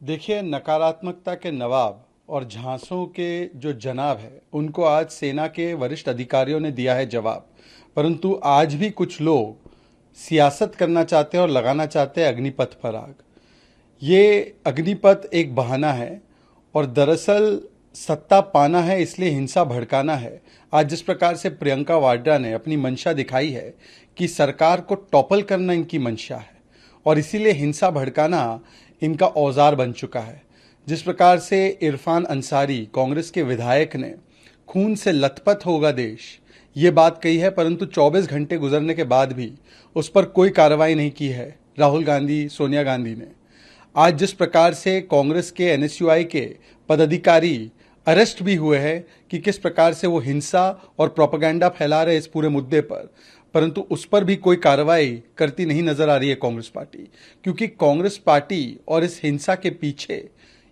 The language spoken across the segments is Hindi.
देखिए, नकारात्मकता के नवाब और झांसों के जो जनाब है उनको आज सेना के वरिष्ठ अधिकारियों ने दिया है जवाब। परंतु आज भी कुछ लोग सियासत करना चाहते हैं और लगाना चाहते हैं अग्निपथ पर आग। ये अग्निपथ एक बहाना है और दरअसल सत्ता पाना है, इसलिए हिंसा भड़काना है। आज जिस प्रकार से प्रियंका वाड्रा ने अपनी मंशा दिखाई है कि सरकार को टॉपल करना इनकी मंशा है और इसीलिए हिंसा भड़काना इनका औजार बन चुका है। जिस प्रकार से इरफान अंसारी कांग्रेस के विधायक ने खून से लथपथ होगा देश, ये बात कही है, परंतु 24 घंटे गुजरने के बाद भी उस पर कोई कार्रवाई नहीं की है राहुल गांधी, सोनिया गांधी ने। आज जिस प्रकार से कांग्रेस के एनएसयूआई के पदाधिकारी अरेस्ट भी हुए हैं कि किस प्रकार से वो हिंसा और प्रोपेगेंडा फैला रहे इस पूरे मुद्दे पर, परंतु उस पर भी कोई कार्रवाई करती नहीं नजर आ रही है कांग्रेस पार्टी। क्योंकि कांग्रेस पार्टी और इस हिंसा के पीछे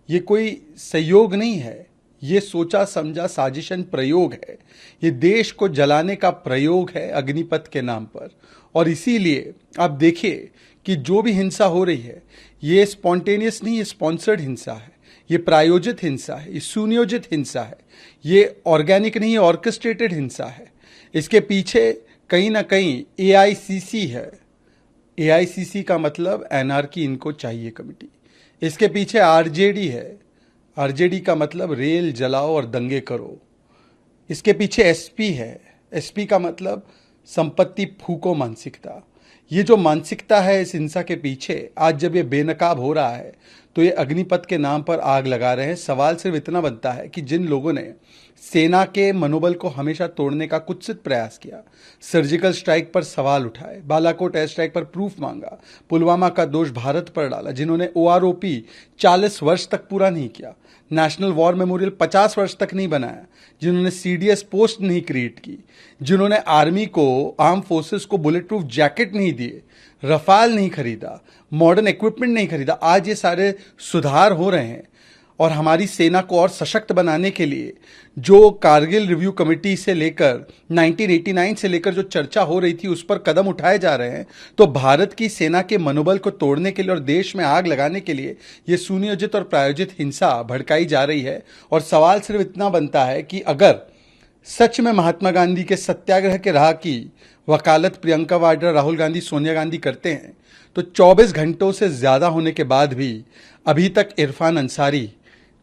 ये कोई सहयोग नहीं है, ये सोचा समझा साजिशन प्रयोग है। ये देश को जलाने का प्रयोग है अग्निपथ के नाम पर। और इसीलिए आप देखिए कि जो भी हिंसा हो रही है ये स्पॉन्टेनियस नहीं, ये स्पॉन्सर्ड हिंसा है, ये प्रायोजित हिंसा है, ये सुनियोजित हिंसा है, ये ऑर्गेनिक नहीं, ऑर्केस्ट्रेटेड हिंसा है। इसके पीछे कहीं ना कहीं एआईसीसी है। एआईसीसी का मतलब एनआरकी इनको चाहिए कमेटी। इसके पीछे आरजेडी है। आरजेडी का मतलब रेल जलाओ और दंगे करो। इसके पीछे एसपी है। एसपी का मतलब संपत्ति फूको मानसिकता। ये जो मानसिकता है इस हिंसा के पीछे, आज जब ये बेनकाब हो रहा है तो ये अग्निपथ के नाम पर आग लगा रहे हैं। सवाल सिर्फ इतना बनता है कि जिन लोगों ने सेना के मनोबल को हमेशा तोड़ने का कुत्सित प्रयास किया, सर्जिकल स्ट्राइक पर सवाल उठाए, बालाकोट एयर स्ट्राइक पर प्रूफ मांगा, पुलवामा का दोष भारत पर डाला, जिन्होंने ओआरओपी 40 वर्ष तक पूरा नहीं किया, नेशनल वॉर मेमोरियल 50 वर्ष तक नहीं बनाया, जिन्होंने सीडीएस पोस्ट नहीं क्रिएट की, जिन्होंने आर्मी को, आर्म फोर्सेस को बुलेट प्रूफ जैकेट नहीं दिए, रफाल नहीं खरीदा, मॉडर्न इक्विपमेंट नहीं खरीदा, आज ये सारे सुधार हो रहे हैं। और हमारी सेना को और सशक्त बनाने के लिए जो कारगिल रिव्यू कमेटी से लेकर 1989 से लेकर जो चर्चा हो रही थी उस पर कदम उठाए जा रहे हैं, तो भारत की सेना के मनोबल को तोड़ने के लिए और देश में आग लगाने के लिए ये सुनियोजित और प्रायोजित हिंसा भड़काई जा रही है। और सवाल सिर्फ इतना बनता है कि अगर सच में महात्मा गांधी के सत्याग्रह के राह की वकालत प्रियंका वाड्रा, राहुल गांधी, सोनिया गांधी करते हैं तो 24 घंटों से ज्यादा होने के बाद भी अभी तक इरफान अंसारी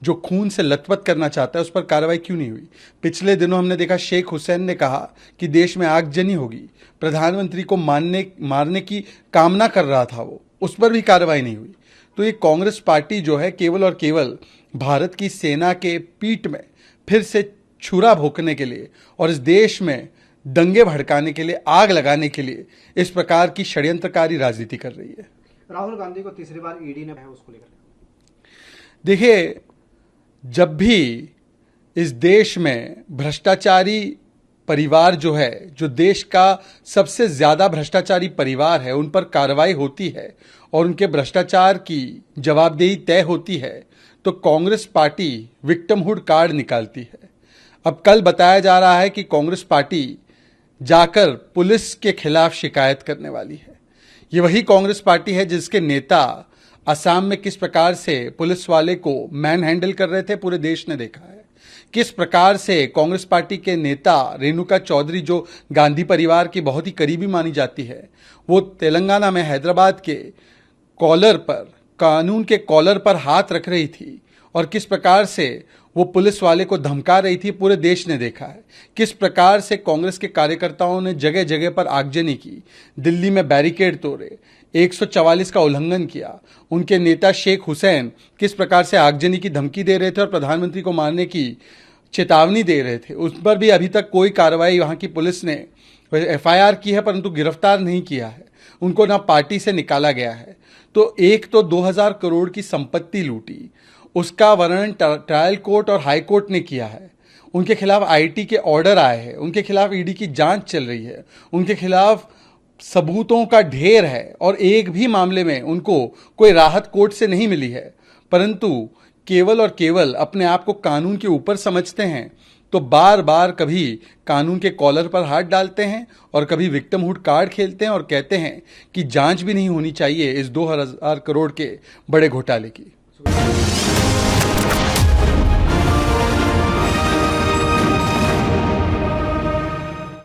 जो खून से लथपथ करना चाहता है उस पर कार्रवाई क्यों नहीं हुई। पिछले दिनों हमने देखा शेख हुसैन ने कहा कि देश में आगजनी होगी, प्रधानमंत्री को मारने की कामना कर रहा था वो, उस पर भी कार्रवाई नहीं हुई। तो ये कांग्रेस पार्टी जो है केवल और केवल भारत की सेना के पीठ में फिर से छुरा भोंकने के लिए और इस देश में दंगे भड़काने के लिए, आग लगाने के लिए इस प्रकार की षड्यंत्रकारी राजनीति कर रही है। राहुल गांधी को तीसरी बार ईडी ने उसको लेकर देखिए, जब भी इस देश में भ्रष्टाचारी परिवार जो है, जो देश का सबसे ज्यादा भ्रष्टाचारी परिवार है, उन पर कार्रवाई होती है और उनके भ्रष्टाचार की जवाबदेही तय होती है, तो कांग्रेस पार्टी विक्टिमहुड कार्ड निकालती है। अब कल बताया जा रहा है कि कांग्रेस पार्टी जाकर पुलिस के खिलाफ शिकायत करने वाली है। ये वही कांग्रेस पार्टी है जिसके नेता असम में किस प्रकार से पुलिस वाले को मैन हैंडल कर रहे थे, पूरे देश ने देखा है। किस प्रकार से कांग्रेस पार्टी के नेता रेणुका चौधरी, जो गांधी परिवार की बहुत ही करीबी मानी जाती है, वो तेलंगाना में हैदराबाद के कॉलर पर, कानून के कॉलर पर हाथ रख रही थी और किस प्रकार से वो पुलिस वाले को धमका रही थी, पूरे देश ने देखा है। किस प्रकार से कांग्रेस के कार्यकर्ताओं ने जगह जगह पर आगजनी की, दिल्ली में बैरिकेड तोड़े, 144 का उल्लंघन किया। उनके नेता शेख हुसैन किस प्रकार से आगजनी की धमकी दे रहे थे और प्रधानमंत्री को मारने की चेतावनी दे रहे थे, उस पर भी अभी तक कोई कार्रवाई वहां की पुलिस ने एफआईआर की है परंतु गिरफ्तार नहीं किया है, उनको ना पार्टी से निकाला गया है। तो एक तो 2000 करोड़ की संपत्ति लूटी, उसका वर्णन ट्रायल कोर्ट और हाई कोर्ट ने किया है। उनके खिलाफ आईटी के ऑर्डर आए हैं, उनके खिलाफ ईडी की जांच चल रही है, उनके खिलाफ सबूतों का ढेर है और एक भी मामले में उनको कोई राहत कोर्ट से नहीं मिली है, परंतु केवल और केवल अपने आप को कानून के ऊपर समझते हैं। तो बार बार कभी कानून के कॉलर पर हाथ डालते हैं और कभी विक्टिमहुड कार्ड खेलते हैं और कहते हैं कि जांच भी नहीं होनी चाहिए इस 2000 करोड़ के बड़े घोटाले की।